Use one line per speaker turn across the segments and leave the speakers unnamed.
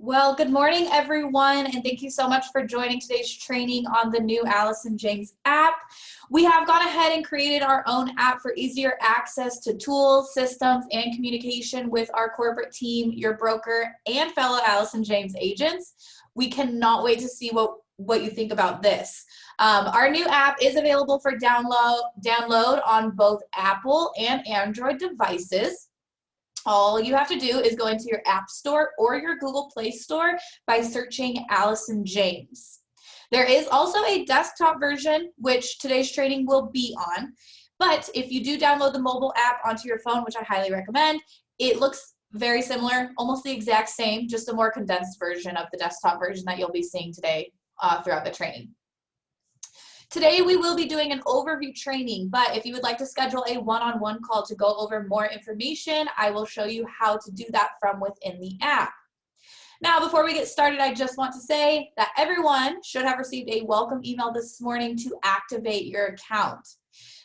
Well, good morning, everyone, and thank you so much for joining today's training on the new Allison James app. We have gone ahead and created our own app for easier access to tools, systems, and communication with our corporate team, your broker, and fellow Allison James agents. We cannot wait to see what you think about this. Our new app is available for download on both Apple and Android devices. All you have to do is go into your App Store or your Google Play Store by searching Allison James. There is also a desktop version, which today's training will be on. But if you do download the mobile app onto your phone, which I highly recommend, it looks very similar, almost the exact same, just a more condensed version of the desktop version that you'll be seeing today throughout the training. Today we will be doing an overview training, but if you would like to schedule a one-on-one call to go over more information, I will show you how to do that from within the app. Now, before we get started, I just want to say that everyone should have received a welcome email this morning to activate your account.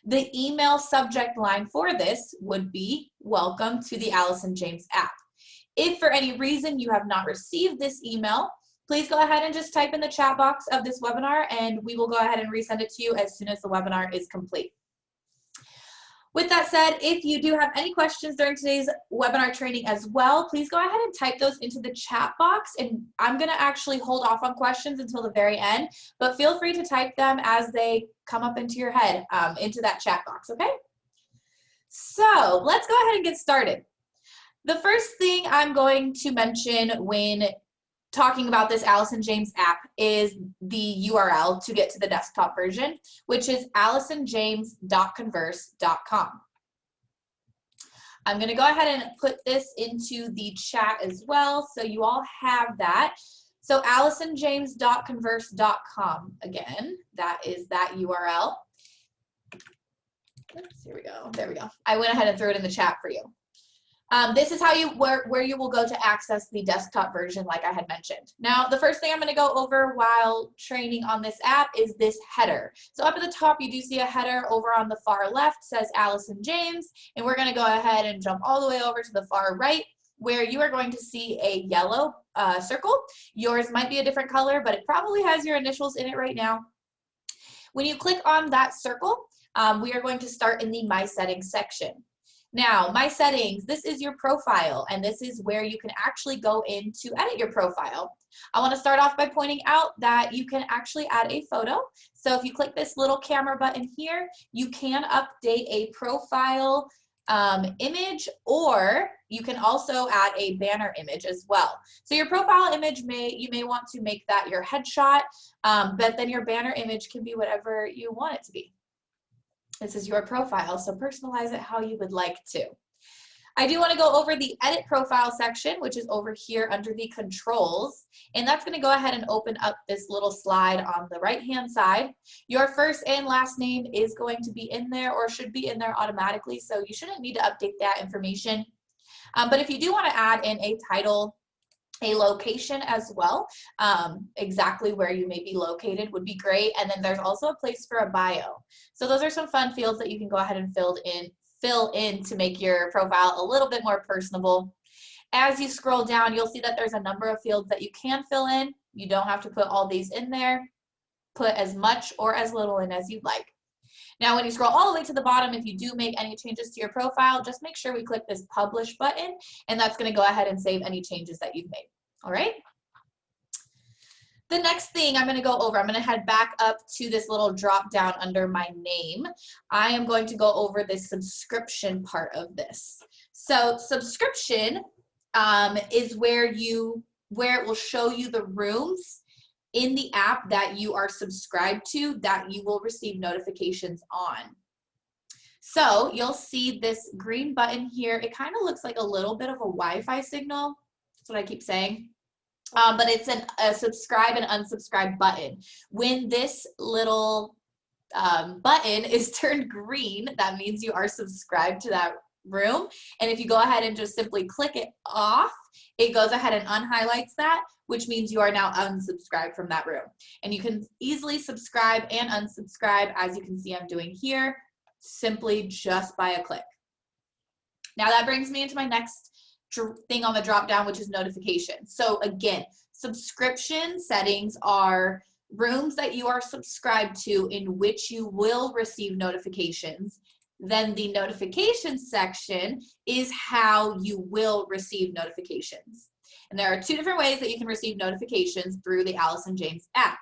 The email subject line for this would be "Welcome to the Allison James app." If for any reason you have not received this email, please go ahead and just type in the chat box of this webinar and we will go ahead and resend it to you as soon as the webinar is complete. With that said, if you do have any questions during today's webinar training as well, please go ahead and type those into the chat box, and I'm going to actually hold off on questions until the very end, but feel free to type them as they come up into your head, into that chat box, okay? So let's go ahead and get started. The first thing I'm going to mention when talking about this Allison James app is the URL to get to the desktop version, which is allisonjames.converse.com. I'm going to go ahead and put this into the chat as well so you all have that. So allisonjames.converse.com, again, that is that URL. Oops, here we go. There we go. I went ahead and threw it in the chat for you. This is how where you will go to access the desktop version, like I had mentioned. Now, the first thing I'm going to go over while training on this app is this header. So up at the top, you do see a header over on the far left, says Allison James, and we're going to go ahead and jump all the way over to the far right, where you are going to see a yellow circle. Yours might be a different color, but it probably has your initials in it right now. When you click on that circle, we are going to start in the My Settings section. Now, My Settings, this is your profile, and this is where you can actually go in to edit your profile. I want to start off by pointing out that you can actually add a photo. So if you click this little camera button here, you can update a profile image, or you can also add a banner image as well. So your profile image, you may want to make that your headshot, but then your banner image can be whatever you want it to be. This is your profile, so personalize it how you would like to. I do want to go over the edit profile section, which is over here under the controls, and that's going to go ahead and open up this little slide on the right-hand side. Your first and last name is going to be in there, or should be in there automatically, so you shouldn't need to update that information. But if you do want to add in a title, a location as well, exactly where you may be located would be great. And then there's also a place for a bio. So those are some fun fields that you can go ahead and fill in to make your profile a little bit more personable. As you scroll down, you'll see that there's a number of fields that you can fill in. You don't have to put all these in there. Put as much or as little in as you'd like. Now, when you scroll all the way to the bottom, if you do make any changes to your profile, just make sure we click this publish button, and that's going to go ahead and save any changes that you've made. All right. The next thing I'm going to go over, I'm going to head back up to this little drop down under my name. I am going to go over this subscription part of this. So subscription is where it will show you the rooms in the app that you are subscribed to that you will receive notifications on. So you'll see this green button here. It kind of looks like a little bit of a Wi-Fi signal. That's what I keep saying. But it's a subscribe and unsubscribe button. When this little button is turned green, that means you are subscribed to that room. And if you go ahead and just simply click it off, it goes ahead and unhighlights that, which means you are now unsubscribed from that room. And you can easily subscribe and unsubscribe, as you can see I'm doing here, simply just by a click. Now that brings me into my next thing on the drop down, which is notifications. So again, subscription settings are rooms that you are subscribed to in which you will receive notifications. Then the notifications section is how you will receive notifications. And there are two different ways that you can receive notifications through the Allison James app.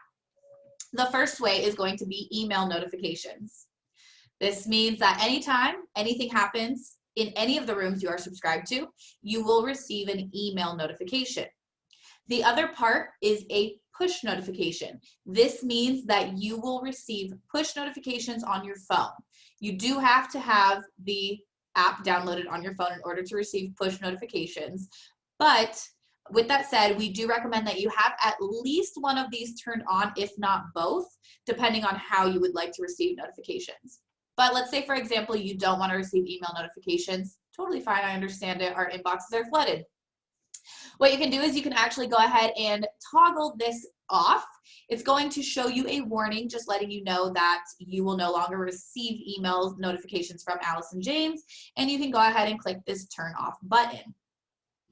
The first way is going to be email notifications. This means that anytime anything happens in any of the rooms you are subscribed to, you will receive an email notification. The other part is a push notification. This means that you will receive push notifications on your phone. You do have to have the app downloaded on your phone in order to receive push notifications. But with that said, we do recommend that you have at least one of these turned on, if not both, depending on how you would like to receive notifications. But let's say, for example, you don't want to receive email notifications. Totally fine, I understand it. Our inboxes are flooded. What you can do is you can actually go ahead and toggle this off. It's going to show you a warning just letting you know that you will no longer receive emails notifications from Allison James, and you can go ahead and click this turn off button.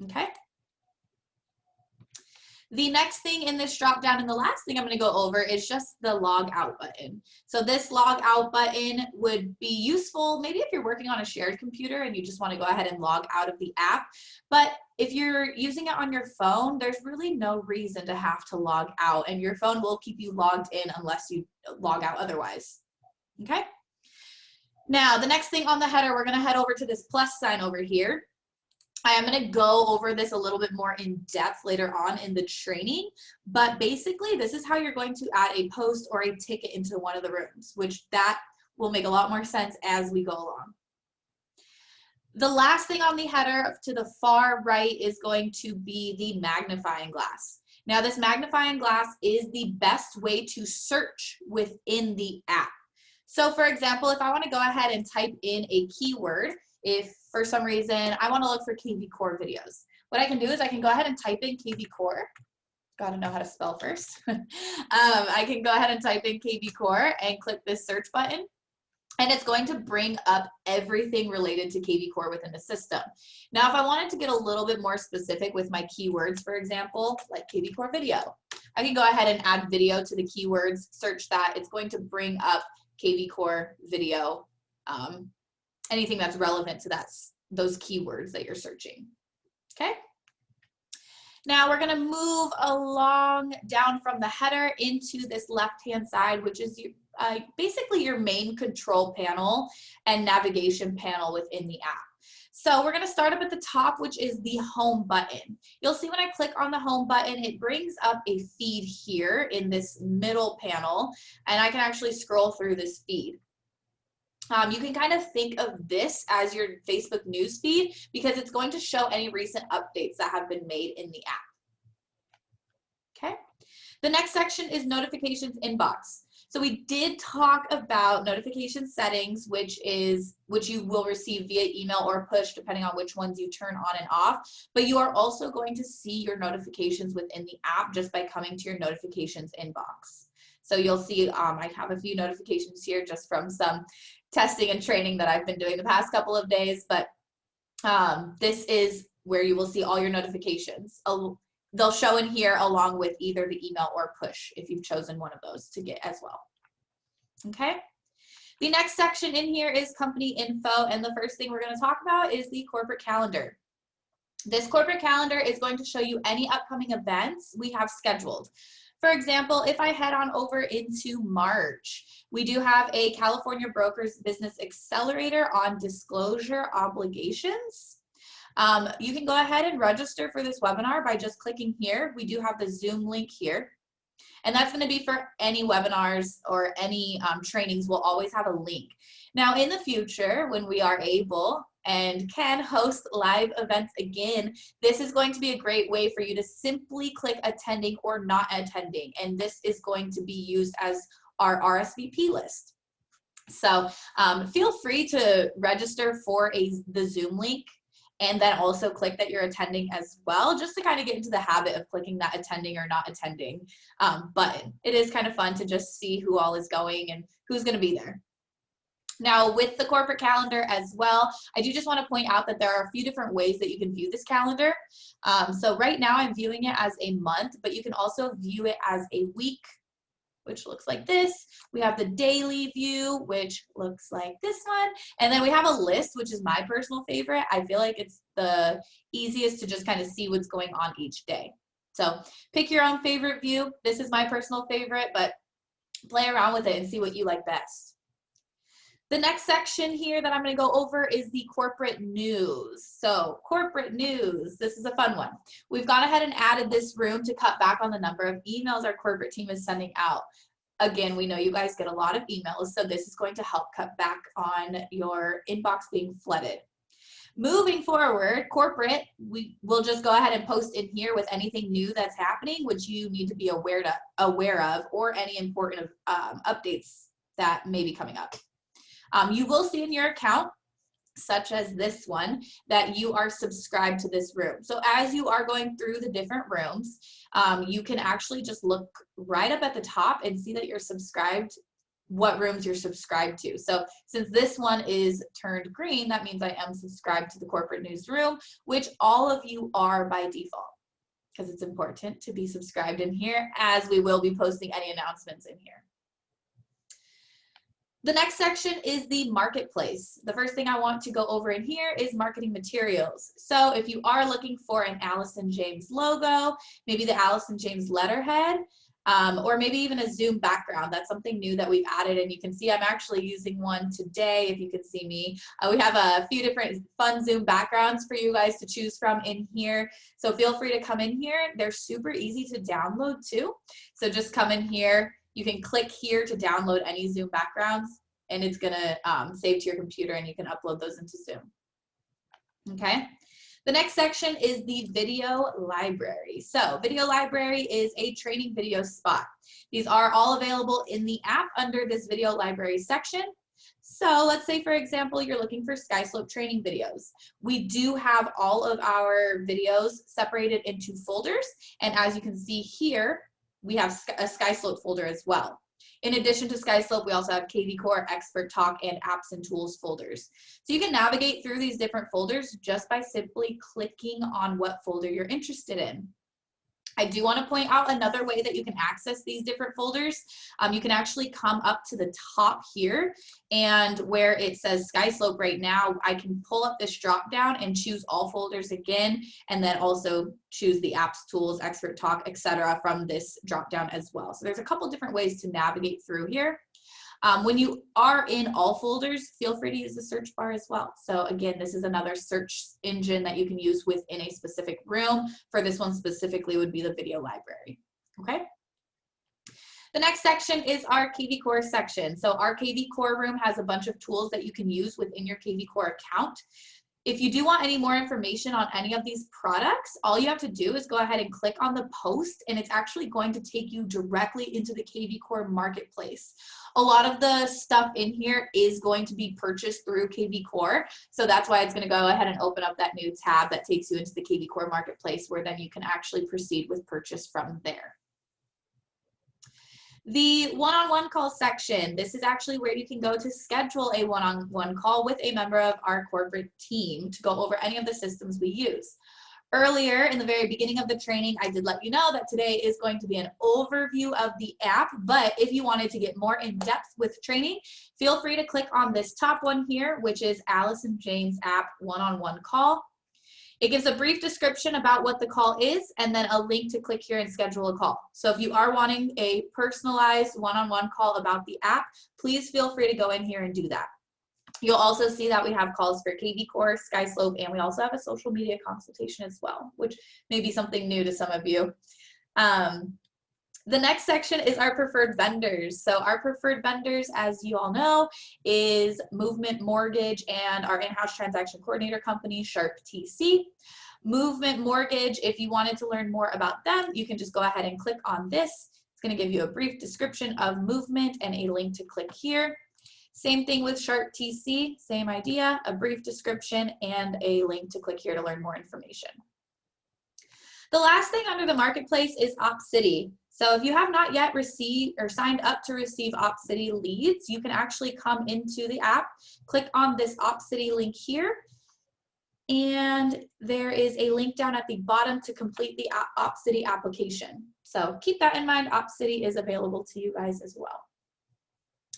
Okay. The next thing in this drop down, and the last thing I'm going to go over, is just the log out button. So this log out button would be useful maybe if you're working on a shared computer and you just want to go ahead and log out of the app. But if you're using it on your phone, there's really no reason to have to log out, and your phone will keep you logged in unless you log out otherwise. Okay? Now, the next thing on the header, we're going to head over to this plus sign over here. I am going to go over this a little bit more in depth later on in the training, but basically this is how you're going to add a post or a ticket into one of the rooms, which that will make a lot more sense as we go along. The last thing on the header to the far right is going to be the magnifying glass. Now, this magnifying glass is the best way to search within the app. So for example, if I want to go ahead and type in a keyword, if for some reason I want to look for KV Core videos, what I can do is I can go ahead and type in KV Core. Gotta know how to spell first. I can go ahead and type in KV Core and click this search button, and it's going to bring up everything related to KV Core within the system. Now, if I wanted to get a little bit more specific with my keywords, for example, like KV Core video, I can go ahead and add video to the keywords, search that. It's going to bring up KV Core video, anything that's relevant to those keywords that you're searching. Okay. Now we're going to move along down from the header into this left-hand side, which is basically your main control panel and navigation panel within the app. So we're going to start up at the top, which is the home button. You'll see when I click on the home button, it brings up a feed here in this middle panel, and I can actually scroll through this feed. You can kind of think of this as your Facebook news feed because it's going to show any recent updates that have been made in the app. Okay. The next section is notifications inbox. So we did talk about notification settings, which you will receive via email or push depending on which ones you turn on and off. But you are also going to see your notifications within the app just by coming to your notifications inbox. So you'll see I have a few notifications here just from some testing and training that I've been doing the past couple of days, but this is where you will see all your notifications. They'll show in here along with either the email or push if you've chosen one of those to get as well. Okay. The next section in here is company info, and the first thing we're going to talk about is the corporate calendar. This corporate calendar is going to show you any upcoming events we have scheduled. For example, if I head on over into March, we do have a California Brokers Business Accelerator on disclosure obligations. You can go ahead and register for this webinar by just clicking here. We do have the Zoom link here, and that's going to be for any webinars or any trainings. We'll always have a link. Now, in the future, when we are able and can host live events again, this is going to be a great way for you to simply click attending or not attending, and this is going to be used as our RSVP list. So feel free to register for the Zoom link and then also click that you're attending as well, just to kind of get into the habit of clicking that attending or not attending button. It is kind of fun to just see who all is going and who's going to be there. Now, with the corporate calendar as well, I do just want to point out that there are a few different ways that you can view this calendar. So right now I'm viewing it as a month, but you can also view it as a week, which looks like this. We have the daily view, which looks like this one. And then we have a list, which is my personal favorite. I feel like it's the easiest to just kind of see what's going on each day. So pick your own favorite view. This is my personal favorite, but play around with it and see what you like best. The next section here that I'm going to go over is the corporate news. So corporate news, this is a fun one. We've gone ahead and added this room to cut back on the number of emails our corporate team is sending out. Again, we know you guys get a lot of emails, so this is going to help cut back on your inbox being flooded. Moving forward, corporate, we will just go ahead and post in here with anything new that's happening, which you need to be aware of, or any important updates that may be coming up. You will see in your account, such as this one, that you are subscribed to this room. So as you are going through the different rooms, you can actually just look right up at the top and see that you're subscribed, what rooms you're subscribed to. So since this one is turned green, that means I am subscribed to the corporate news room, which all of you are by default, because it's important to be subscribed in here, as we will be posting any announcements in here. The next section is the marketplace. The first thing I want to go over in here is marketing materials. So if you are looking for an Allison James logo, maybe the Allison James letterhead, or maybe even a Zoom background, that's something new that we've added, and you can see I'm actually using one today if you can see me. We have a few different fun Zoom backgrounds for you guys to choose from in here, so feel free to come in here. They're super easy to download too, so just come in here. You can click here to download any Zoom backgrounds, and it's gonna save to your computer, and you can upload those into Zoom. Okay. The next section is the video library. So video library is a training video spot. These are all available in the app under this video library section. So let's say, for example, you're looking for SkySlope training videos. We do have all of our videos separated into folders, and as you can see here, we have a SkySlope folder as well. In addition to SkySlope, we also have KV Core, Expert Talk, and Apps and Tools folders. So you can navigate through these different folders just by simply clicking on what folder you're interested in. I do want to point out another way that you can access these different folders. You can actually come up to the top here, and where it says SkySlope right now, I can pull up this drop down and choose all folders again, and then also choose the apps, tools, expert talk, etc. from this drop down as well. So there's a couple different ways to navigate through here. When you are in all folders, feel free to use the search bar as well. So again, this is another search engine that you can use within a specific room. For this one specifically would be the video library, okay? The next section is our KV Core section. So our KV Core room has a bunch of tools that you can use within your KV Core account. If you do want any more information on any of these products, all you have to do is go ahead and click on the post, and it's actually going to take you directly into the KV Core marketplace. A lot of the stuff in here is going to be purchased through KV Core, so that's why it's going to go ahead and open up that new tab that takes you into the KV Core marketplace, where then you can actually proceed with purchase from there. The one-on-one call section, this is actually where you can go to schedule a one-on-one call with a member of our corporate team to go over any of the systems we use. Earlier in the very beginning of the training, I did let you know that today is going to be an overview of the app, but if you wanted to get more in depth with training, feel free to click on this top one here, which is Allison James app one-on-one call. It gives a brief description about what the call is, and then a link to click here and schedule a call. So if you are wanting a personalized one-on-one call about the app, please feel free to go in here and do that. You'll also see that we have calls for KV Core, SkySlope, and we also have a social media consultation as well, which may be something new to some of you. The next section is our preferred vendors. So our preferred vendors, as you all know, is Movement Mortgage and our in-house transaction coordinator company, Sharp TC. Movement Mortgage, if you wanted to learn more about them, you can just go ahead and click on this. It's going to give you a brief description of Movement and a link to click here. Same thing with Sharp TC, same idea, a brief description and a link to click here to learn more information. The last thing under the marketplace is OpCity. So if you have not yet received or signed up to receive OpCity leads, you can actually come into the app, click on this OpCity link here, and there is a link down at the bottom to complete the OpCity application. So keep that in mind. OpCity is available to you guys as well.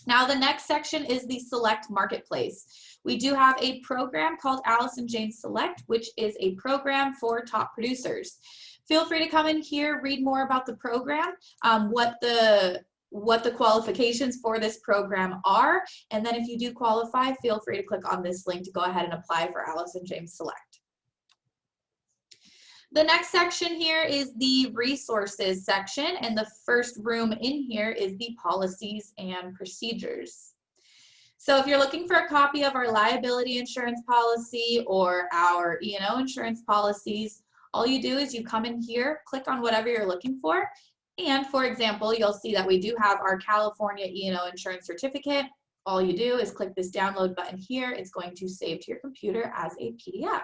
Now the next section is the Select Marketplace. We do have a program called Alice and Jane Select, which is a program for top producers. Feel free to come in here, read more about the program, what the qualifications for this program are, and then if you do qualify, feel free to click on this link to go ahead and apply for Alice and James Select. The next section here is the resources section, and the first room in here is the policies and procedures. So if you're looking for a copy of our liability insurance policy or our E&O insurance policies, all you do is you come in here, click on whatever you're looking for, and for example, you'll see that we do have our California E&O insurance certificate. All you do is click this download button here. It's going to save to your computer as a PDF.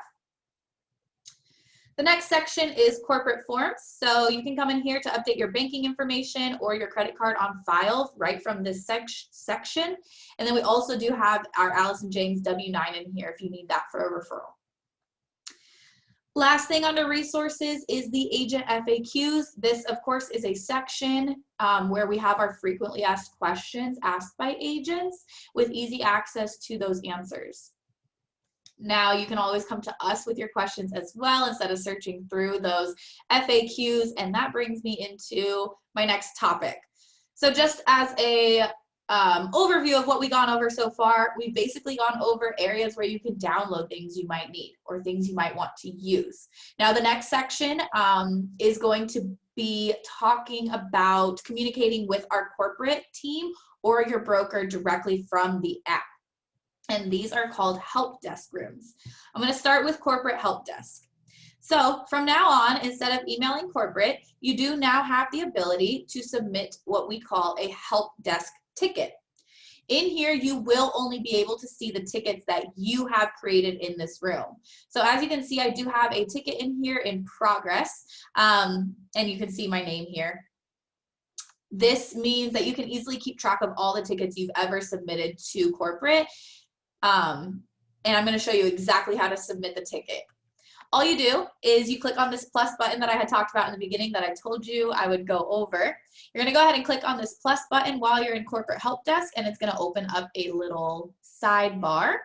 The next section is corporate forms. So you can come in here to update your banking information or your credit card on file right from this section. And then we also do have our Alice and James W-9 in here if you need that for a referral. Last thing under resources is the agent FAQs. This, of course, is a section where we have our frequently asked questions asked by agents with easy access to those answers. Now, you can always come to us with your questions as well instead of searching through those FAQs, and that brings me into my next topic. So just as a overview of what we've gone over so far, we've basically gone over areas where you can download things you might need or things you might want to use. Now the next section is going to be talking about communicating with our corporate team or your broker directly from the app. And these are called help desk rooms. I'm going to start with corporate help desk. So from now on, instead of emailing corporate, you do now have the ability to submit what we call a help desk ticket. In here, you will only be able to see the tickets that you have created in this room. So as you can see, I do have a ticket in here in progress, and you can see my name here. This means that you can easily keep track of all the tickets you've ever submitted to corporate. And I'm going to show you exactly how to submit the ticket. All you do is you click on this plus button that I had talked about in the beginning that I told you I would go over. You're going to go ahead and click on this plus button while you're in corporate help desk, and it's going to open up a little sidebar.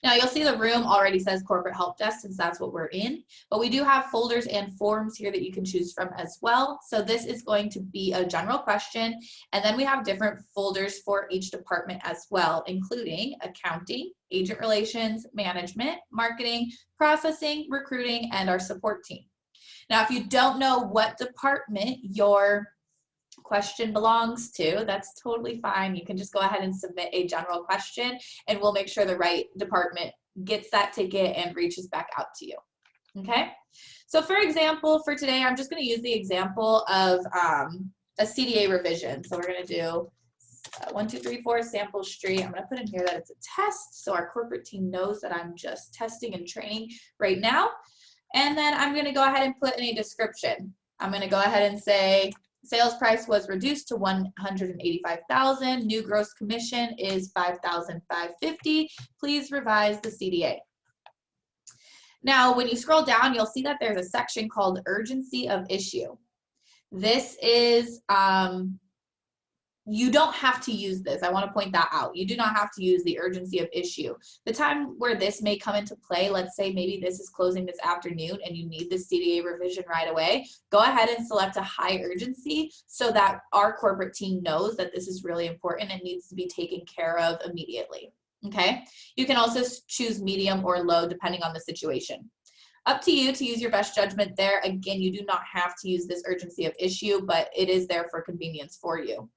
Now you'll see the room already says corporate help desk since that's what we're in, but we do have folders and forms here that you can choose from as well. So this is going to be a general question, and then we have different folders for each department as well, including accounting, agent relations, management, marketing, processing, recruiting, and our support team. Now if you don't know what department your question belongs to, that's totally fine. You can just go ahead and submit a general question and we'll make sure the right department gets that ticket and reaches back out to you. Okay, so for example, for today, I'm just going to use the example of a CDA revision. So we're going to do 1, 2, 3, 4 Sample Street. I'm going to put in here that it's a test so our corporate team knows that I'm just testing and training right now. And then I'm going to go ahead and put in a description. I'm going to go ahead and say sales price was reduced to $185,000. New gross commission is $5,550. Please revise the CDA. Now, when you scroll down, you'll see that there's a section called urgency of issue. This is, you don't have to use this. I want to point that out. You do not have to use the urgency of issue. The time where this may come into play, let's say maybe this is closing this afternoon and you need the CDA revision right away, go ahead and select a high urgency so that our corporate team knows that this is really important and needs to be taken care of immediately. Okay? You can also choose medium or low depending on the situation. Up to you to use your best judgment there. Again, you do not have to use this urgency of issue, but it is there for convenience for you.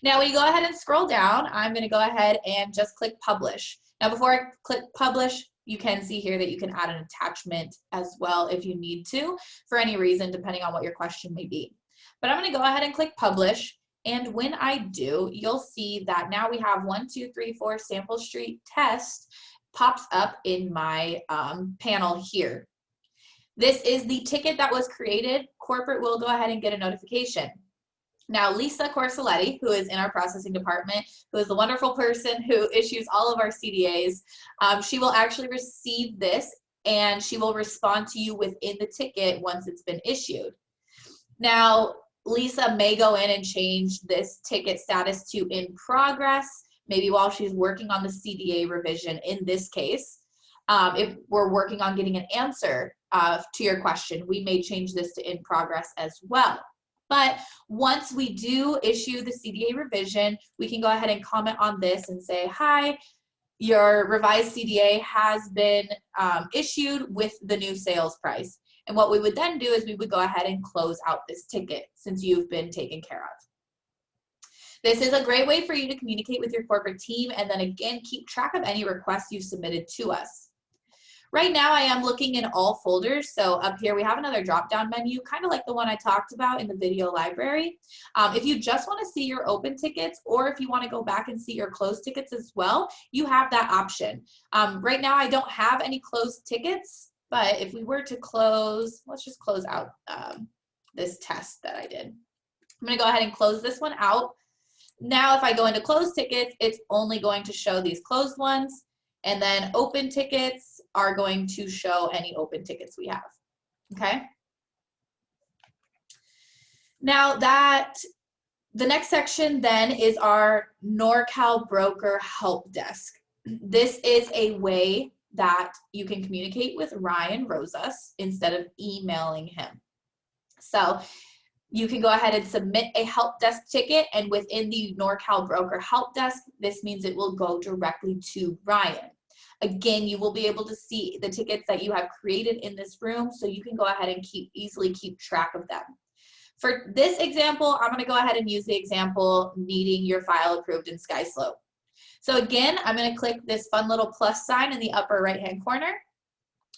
Now, when you go ahead and scroll down, I'm going to go ahead and just click publish. Now, before I click publish, you can see here that you can add an attachment as well if you need to for any reason, depending on what your question may be. But I'm going to go ahead and click publish. And when I do, you'll see that now we have 1, 2, 3, 4 Sample Street test pops up in my panel here. This is the ticket that was created. Corporate will go ahead and get a notification. Now, Lisa Corsoletti, who is in our processing department, who is the wonderful person who issues all of our CDAs, she will actually receive this and she will respond to you within the ticket once it's been issued. Now, Lisa may go in and change this ticket status to in progress, maybe while she's working on the CDA revision in this case. If we're working on getting an answer to your question, we may change this to in progress as well. But once we do issue the CDA revision, we can go ahead and comment on this and say, hi, your revised CDA has been issued with the new sales price. And what we would then do is we would go ahead and close out this ticket since you've been taken care of. This is a great way for you to communicate with your corporate team and then again, keep track of any requests you submitted to us. Right now, I am looking in all folders. So up here, we have another drop-down menu, kind of like the one I talked about in the video library. If you just want to see your open tickets, or if you want to go back and see your closed tickets as well, you have that option. Right now, I don't have any closed tickets, but if we were to close, let's just close out this test that I did. I'm going to go ahead and close this one out. Now, if I go into closed tickets, it's only going to show these closed ones. And then open tickets are going to show any open tickets we have, okay? Now the next section then is our NorCal Broker Help Desk. This is a way that you can communicate with Ryan Rosas instead of emailing him. So you can go ahead and submit a help desk ticket, and within the NorCal Broker Help Desk, this means it will go directly to Ryan. Again, you will be able to see the tickets that you have created in this room, so you can go ahead and easily keep track of them. For this example, I'm going to go ahead and use the example needing your file approved in SkySlope. So again, I'm going to click this fun little plus sign in the upper right-hand corner.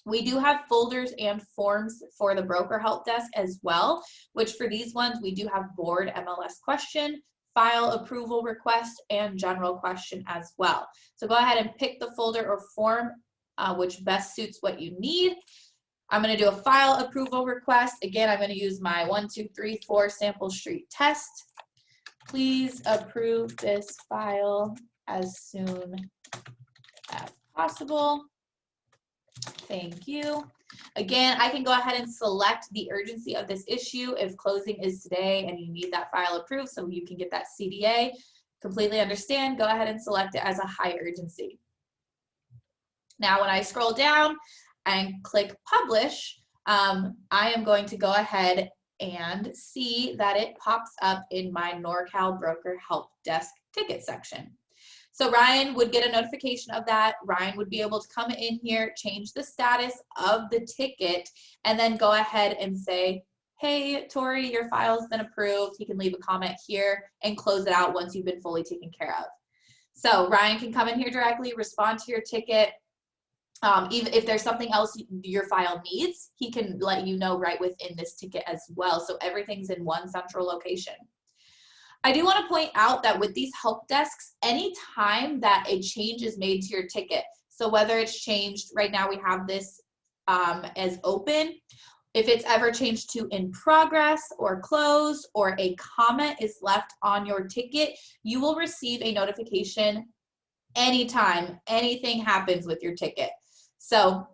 We do have folders and forms for the broker help desk as well, which for these ones, we do have board MLS question, file approval request, and general question as well. So go ahead and pick the folder or form which best suits what you need. I'm going to do a file approval request. Again, I'm going to use my 1, 2, 3, 4 sample street test. Please approve this file as soon as possible. Thank you. Again, I can go ahead and select the urgency of this issue if closing is today and you need that file approved so you can get that CDA. Completely understand. Go ahead and select it as a high urgency. Now, when I scroll down and click publish, I am going to go ahead and see that it pops up in my NorCal Broker Help Desk ticket section. So Ryan would get a notification of that. Ryan would be able to come in here, change the status of the ticket, and then go ahead and say, hey, Tori, your file's been approved. He can leave a comment here and close it out once you've been fully taken care of. So Ryan can come in here directly, respond to your ticket. Even if there's something else your file needs, he can let you know right within this ticket as well. So everything's in one central location. I do want to point out that with these help desks, anytime that a change is made to your ticket, so whether it's changed, right now we have this as open, if it's ever changed to in progress or closed, or a comment is left on your ticket, you will receive a notification anytime anything happens with your ticket. So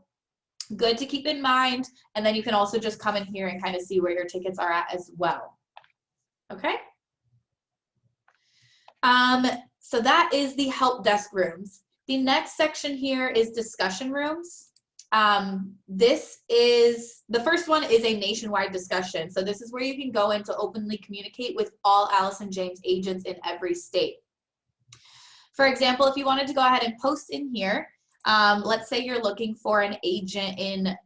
good to keep in mind, and then you can also just come in here and kind of see where your tickets are at as well. Okay? So that is the help desk rooms. The next section here is discussion rooms. This is, the first one is a nationwide discussion. So this is where you can go in to openly communicate with all Allison James agents in every state. For example, if you wanted to go ahead and post in here, let's say you're looking for an agent in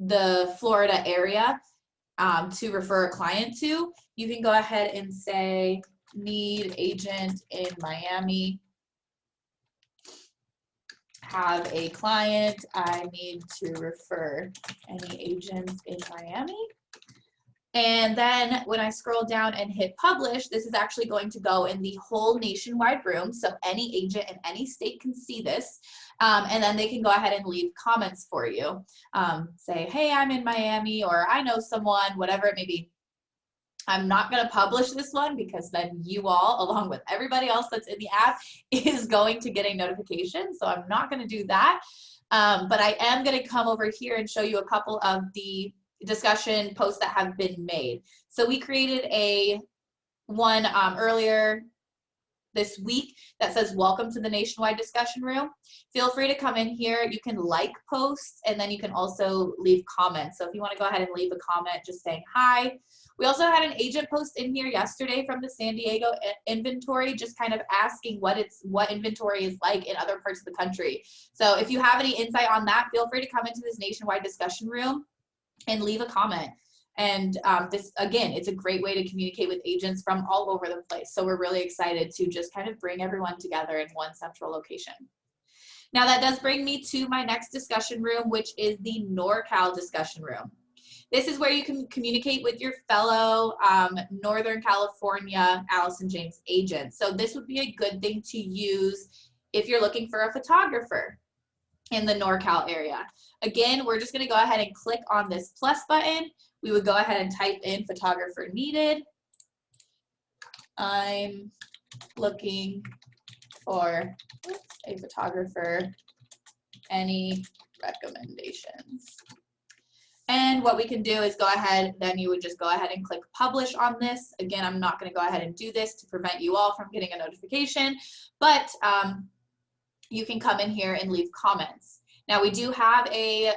the Florida area to refer a client to, you can go ahead and say, need agent in Miami, have a client I need to refer. Any agents in Miami? And then when I scroll down and hit publish, this is actually going to go in the whole nationwide room. So any agent in any state can see this. And then they can go ahead and leave comments for you. Say, hey, I'm in Miami, or I know someone, whatever it may be. I'm not going to publish this one because then you all, along with everybody else that's in the app, is going to get a notification. So I'm not going to do that. But I am going to come over here and show you a couple of the discussion posts that have been made. So we created one earlier this week that says, welcome to the nationwide discussion room. Feel free to come in here. You can like posts, and then you can also leave comments. So if you want to go ahead and leave a comment just saying hi. We also had an agent post in here yesterday from the San Diego inventory, just kind of asking what inventory is like in other parts of the country. So if you have any insight on that, feel free to come into this nationwide discussion room and leave a comment. And this, again, it's a great way to communicate with agents from all over the place. So we're really excited to just kind of bring everyone together in one central location. Now that does bring me to my next discussion room, which is the NorCal discussion room. This is where you can communicate with your fellow Northern California Allison James agents. So this would be a good thing to use if you're looking for a photographer in the NorCal area. Again, we're just going to go ahead and click on this plus button. We would go ahead and type in photographer needed. I'm looking for a photographer. Any recommendations? And what we can do is go ahead, then you would just go ahead and click publish on this. Again, I'm not going to go ahead and do this to prevent you all from getting a notification, but you can come in here and leave comments. Now we do have a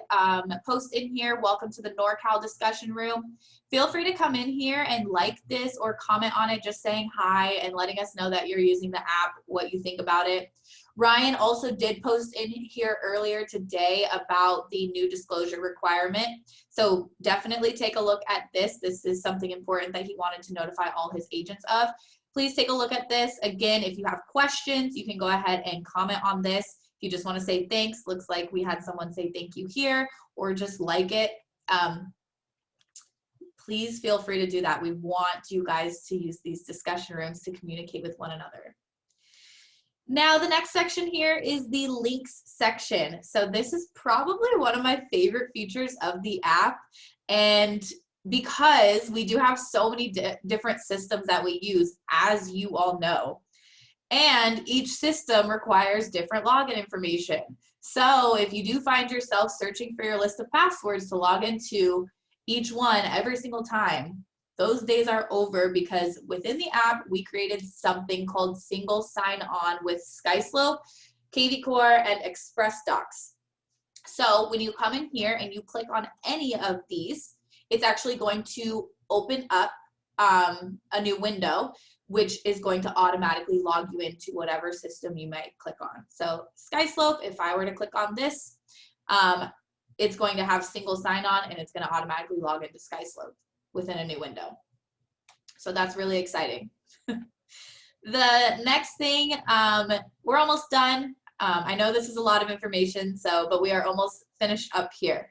post in here, welcome to the NorCal discussion room. Feel free to come in here and like this or comment on it, just saying hi and letting us know that you're using the app, what you think about it. Ryan also did post in here earlier today about the new disclosure requirement. So definitely take a look at this. This is something important that he wanted to notify all his agents of. Please take a look at this. Again, if you have questions, you can go ahead and comment on this. If you just want to say thanks, looks like we had someone say thank you here, or just like it. Please feel free to do that. We want you guys to use these discussion rooms to communicate with one another. Now, the next section here is the links section. So this is probably one of my favorite features of the app. And because we do have so many different systems that we use, as you all know, and each system requires different login information. So if you do find yourself searching for your list of passwords to log into each one every single time, those days are over, because within the app, we created something called single sign-on with SkySlope, kvCore, and ExpressDocs. So when you come in here and you click on any of these, it's actually going to open up a new window, which is going to automatically log you into whatever system you might click on. So SkySlope, if I were to click on this, it's going to have single sign-on, and it's going to automatically log into SkySlope within a new window. So that's really exciting. The next thing, we're almost done. I know this is a lot of information, but we are almost finished up here.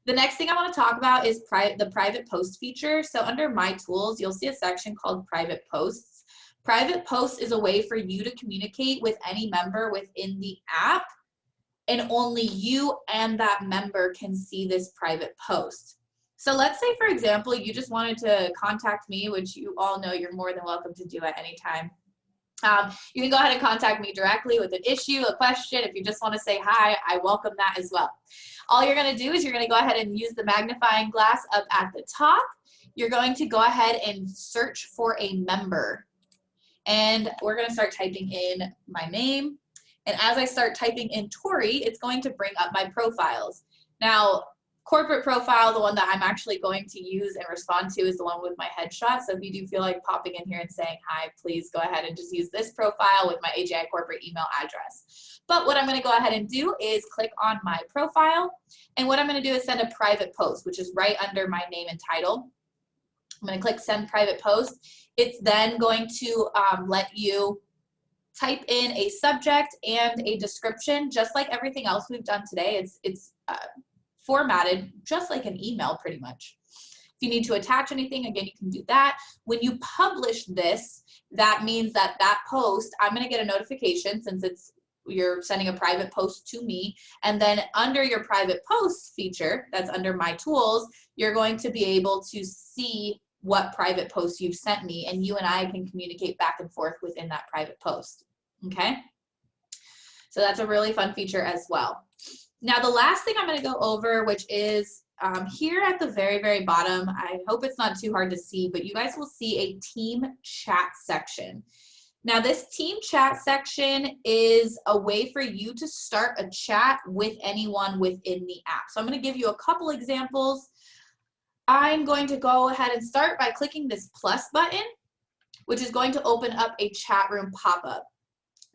The next thing I want to talk about is the private post feature. So under My Tools, you'll see a section called Private Posts. Private Posts is a way for you to communicate with any member within the app, and only you and that member can see this private post. So let's say, for example, you just wanted to contact me, which you all know you're more than welcome to do at any time. You can go ahead and contact me directly with an issue, a question. If you just want to say hi, I welcome that as well. All you're going to do is you're going to go ahead and use the magnifying glass up at the top. You're going to go ahead and search for a member. And we're going to start typing in my name. And as I start typing in Tori, it's going to bring up my profiles. Now, corporate profile, the one that I'm actually going to use and respond to, is the one with my headshot. So if you do feel like popping in here and saying hi, please go ahead and just use this profile with my AGI corporate email address. But what I'm going to go ahead and do is click on my profile. And what I'm going to do is send a private post, which is right under my name and title. I'm going to click send private post. It's then going to let you type in a subject and a description, just like everything else we've done today. It's formatted just like an email pretty much. If you need to attach anything, again, you can do that. When you publish this, that means that that post, I'm going to get a notification since you're sending a private post to me. And then under your private posts feature, that's under my tools, you're going to be able to see what private posts you've sent me, and you and I can communicate back and forth within that private post. Okay? So that's a really fun feature as well. Now, the last thing I'm going to go over, which is here at the very, very bottom, I hope it's not too hard to see, but you guys will see a team chat section. Now, this team chat section is a way for you to start a chat with anyone within the app. So I'm going to give you a couple examples. I'm going to go ahead and start by clicking this plus button, which is going to open up a chat room pop-up.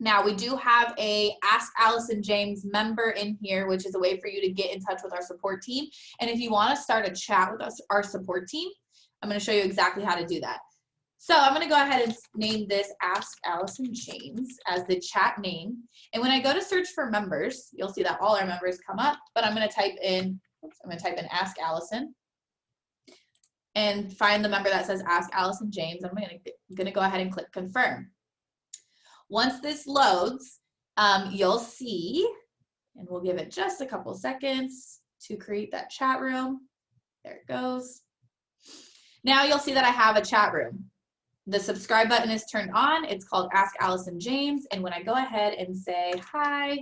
Now, we do have a Ask Allison James member in here, which is a way for you to get in touch with our support team. And if you want to start a chat with us, our support team, I'm going to show you exactly how to do that. So I'm going to go ahead and name this Ask Allison James as the chat name. And when I go to search for members, you'll see that all our members come up, but I'm going to type in Ask Allison and find the member that says Ask Allison James. I'm going to go ahead and click confirm. Once this loads, you'll see, and we'll give it just a couple seconds to create that chat room. There it goes. Now you'll see that I have a chat room. The subscribe button is turned on. It's called Ask Allison James. And when I go ahead and say, hi,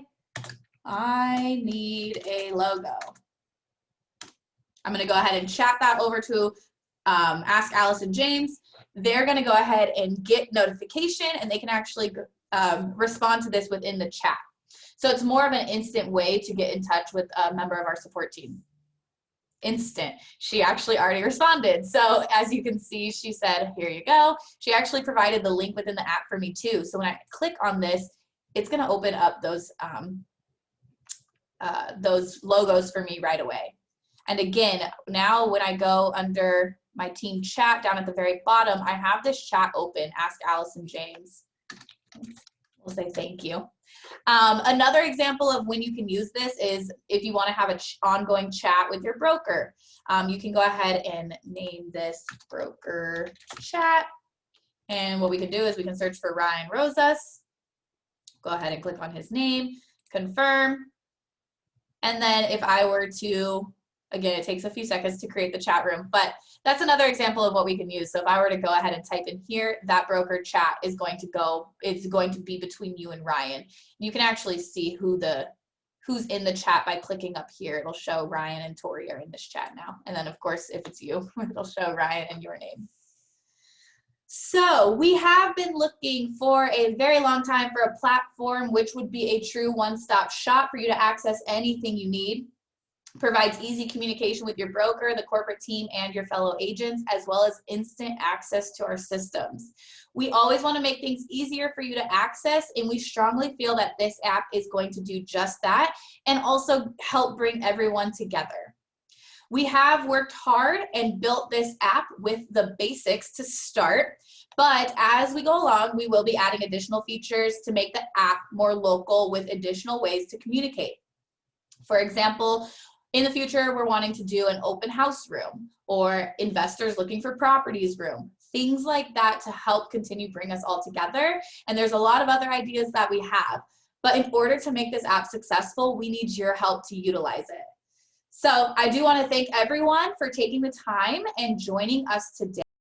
I need a logo, I'm going to go ahead and chat that over to Ask Allison James. They're going to go ahead and get notification, and they can actually respond to this within the chat. So it's more of an instant way to get in touch with a member of our support team. Instant. She actually already responded. So as you can see, she said, here you go. She actually provided the link within the app for me too. So when I click on this, it's going to open up those logos for me right away. And again, now when I go under my team chat down at the very bottom, I have this chat open, Ask Allison James. We'll say thank you. Another example of when you can use this is if you want to have an ongoing chat with your broker. You can go ahead and name this broker chat. And what we can do is we can search for Ryan Rosas. Go ahead and click on his name, confirm. And then if I were to, again, it takes a few seconds to create the chat room, but that's another example of what we can use. So if I were to go ahead and type in here, that broker chat is going to go, it's going to be between you and Ryan. You can actually see who's in the chat by clicking up here. It'll show Ryan and Tori are in this chat now. And then of course, if it's you, it'll show Ryan and your name. So we have been looking for a very long time for a platform which would be a true one-stop shop for you to access anything you need. Provides easy communication with your broker, the corporate team, and your fellow agents, as well as instant access to our systems. We always want to make things easier for you to access, and we strongly feel that this app is going to do just that and also help bring everyone together. We have worked hard and built this app with the basics to start, but as we go along, we will be adding additional features to make the app more local with additional ways to communicate. For example, in the future, we're wanting to do an open house room or investors looking for properties room, things like that to help continue bring us all together. And there's a lot of other ideas that we have, but in order to make this app successful, we need your help to utilize it. So I do want to thank everyone for taking the time and joining us today.